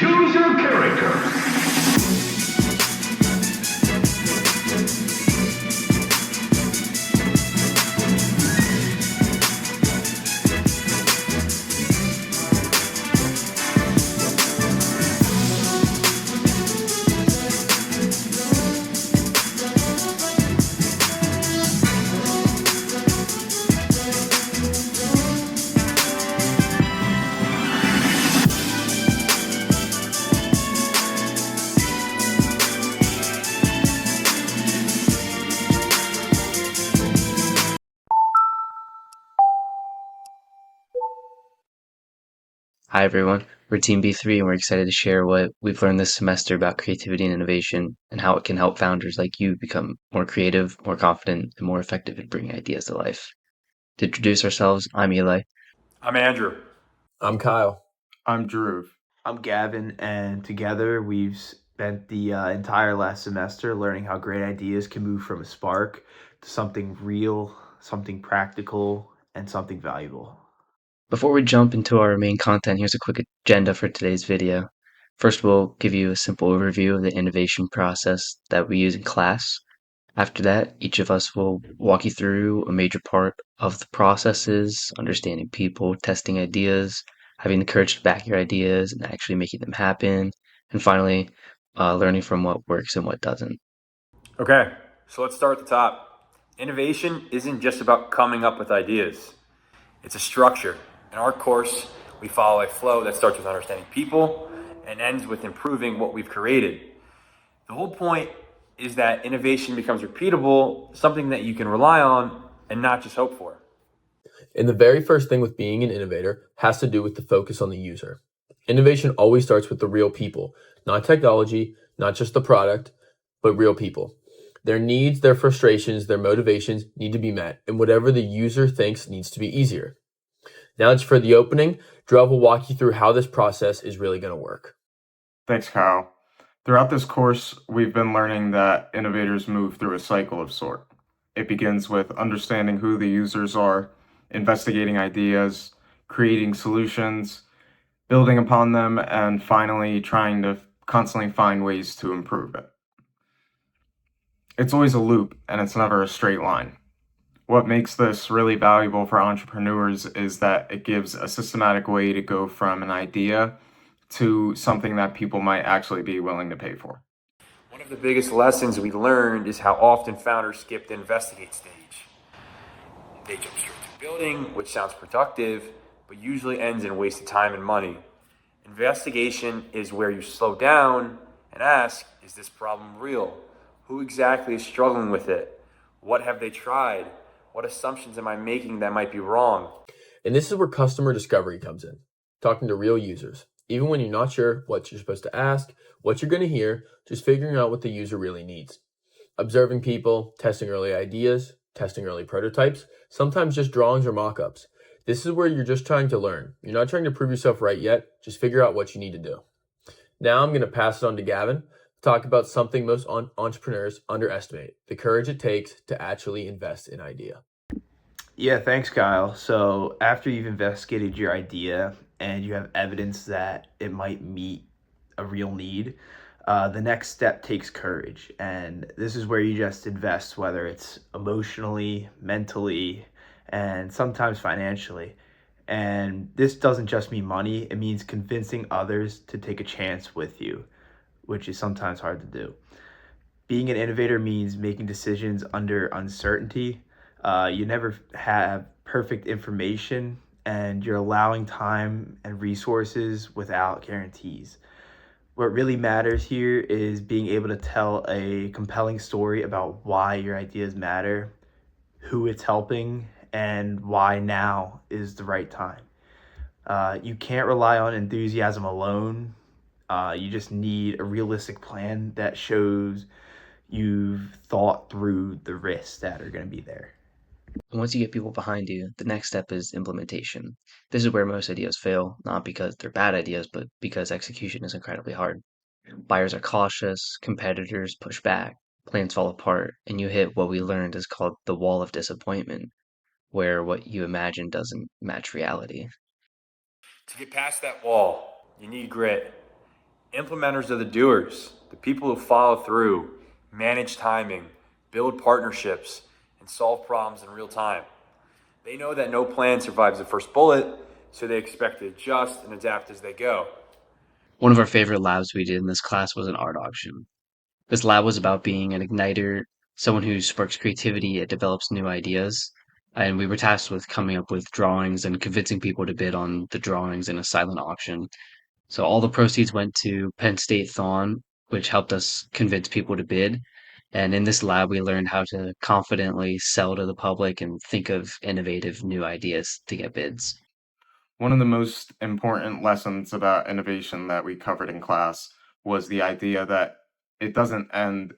Choose your character. Hi everyone, we're Team B3 and we're excited to share what we've learned this semester about creativity and innovation and how it can help founders like you become more creative, more confident, and more effective in bringing ideas to life. To introduce ourselves, I'm Eli. I'm Andrew. I'm Kyle. I'm Drew. I'm Gavin, and together we've spent the entire last semester learning how great ideas can move from a spark to something real, something practical, and something valuable. Before we jump into our main content, here's a quick agenda for today's video. First, we'll give you a simple overview of the innovation process that we use in class. After that, each of us will walk you through a major part of the processes, understanding people, testing ideas, having the courage to back your ideas and actually making them happen, and finally, learning from what works and what doesn't. Okay, so let's start at the top. Innovation isn't just about coming up with ideas, it's a structure. In our course, we follow a flow that starts with understanding people and ends with improving what we've created. The whole point is that innovation becomes repeatable, something that you can rely on and not just hope for. And the very first thing with being an innovator has to do with the focus on the user. Innovation always starts with the real people, not technology, not just the product, but real people. Their needs, their frustrations, their motivations need to be met, and whatever the user thinks needs to be easier. Now it's for the opening. Drew will walk you through how this process is really going to work. Thanks, Kyle. Throughout this course, we've been learning that innovators move through a cycle of sort. It begins with understanding who the users are, investigating ideas, creating solutions, building upon them, and finally trying to constantly find ways to improve it. It's always a loop, and it's never a straight line. What makes this really valuable for entrepreneurs is that it gives a systematic way to go from an idea to something that people might actually be willing to pay for. One of the biggest lessons we learned is how often founders skip the investigate stage. They jump straight to building, which sounds productive, but usually ends in wasted time and money. Investigation is where you slow down and ask, is this problem real? Who exactly is struggling with it? What have they tried? What assumptions am I making that might be wrong? And this is where customer discovery comes in, talking to real users. Even when you're not sure what you're supposed to ask, what you're going to hear, just figuring out what the user really needs. Observing people, testing early ideas, testing early prototypes, sometimes just drawings or mock-ups. This is where you're just trying to learn. You're not trying to prove yourself right yet, just figure out what you need to do. Now I'm going to pass it on to Gavin to talk about something most entrepreneurs underestimate, the courage it takes to actually invest in idea. Yeah, thanks, Kyle. So, after you've investigated your idea and you have evidence that it might meet a real need, the next step takes courage. And this is where you just invest, whether it's emotionally, mentally, and sometimes financially. And this doesn't just mean money, it means convincing others to take a chance with you, which is sometimes hard to do. Being an innovator means making decisions under uncertainty. You never have perfect information, and you're allowing time and resources without guarantees. What really matters here is being able to tell a compelling story about why your ideas matter, who it's helping, and why now is the right time. You can't rely on enthusiasm alone. You just need a realistic plan that shows you've thought through the risks that are going to be there. And once you get people behind you, the next step is implementation. This is where most ideas fail, not because they're bad ideas, but because execution is incredibly hard. Buyers are cautious, competitors push back, plans fall apart, and you hit what we learned is called the wall of disappointment, where what you imagine doesn't match reality. To get past that wall, you need grit. Implementers are the doers, the people who follow through, manage timing, build partnerships, and solve problems in real time. They know that no plan survives the first bullet, so they expect to adjust and adapt as they go. One of our favorite labs we did in this class was an art auction. This lab was about being an igniter, someone who sparks creativity and develops new ideas. And we were tasked with coming up with drawings and convincing people to bid on the drawings in a silent auction. So all the proceeds went to Penn State Thon, which helped us convince people to bid. And in this lab, we learned how to confidently sell to the public and think of innovative new ideas to get bids. One of the most important lessons about innovation that we covered in class was the idea that it doesn't end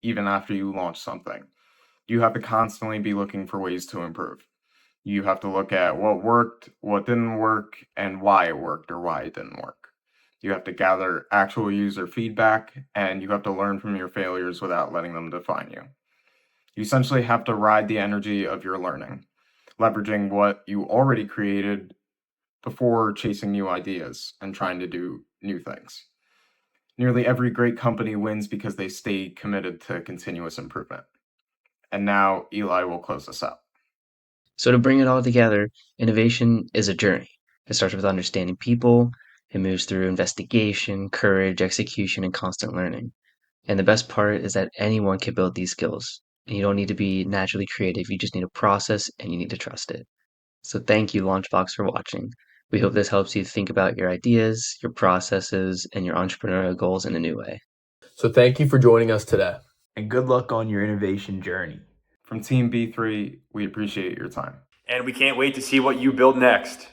even after you launch something. You have to constantly be looking for ways to improve. You have to look at what worked, what didn't work, and why it worked or why it didn't work. You have to gather actual user feedback, and you have to learn from your failures without letting them define you. You essentially have to ride the energy of your learning, leveraging what you already created before chasing new ideas and trying to do new things. Nearly every great company wins because they stay committed to continuous improvement. And now Eli will close us out. So to bring it all together, innovation is a journey. It starts with understanding people, it moves through investigation, courage, execution, and constant learning. And the best part is that anyone can build these skills. And you don't need to be naturally creative, you just need a process and you need to trust it. So thank you, Launchbox, for watching. We hope this helps you think about your ideas, your processes, and your entrepreneurial goals in a new way. So thank you for joining us today. And good luck on your innovation journey. From Team B3, we appreciate your time. And we can't wait to see what you build next.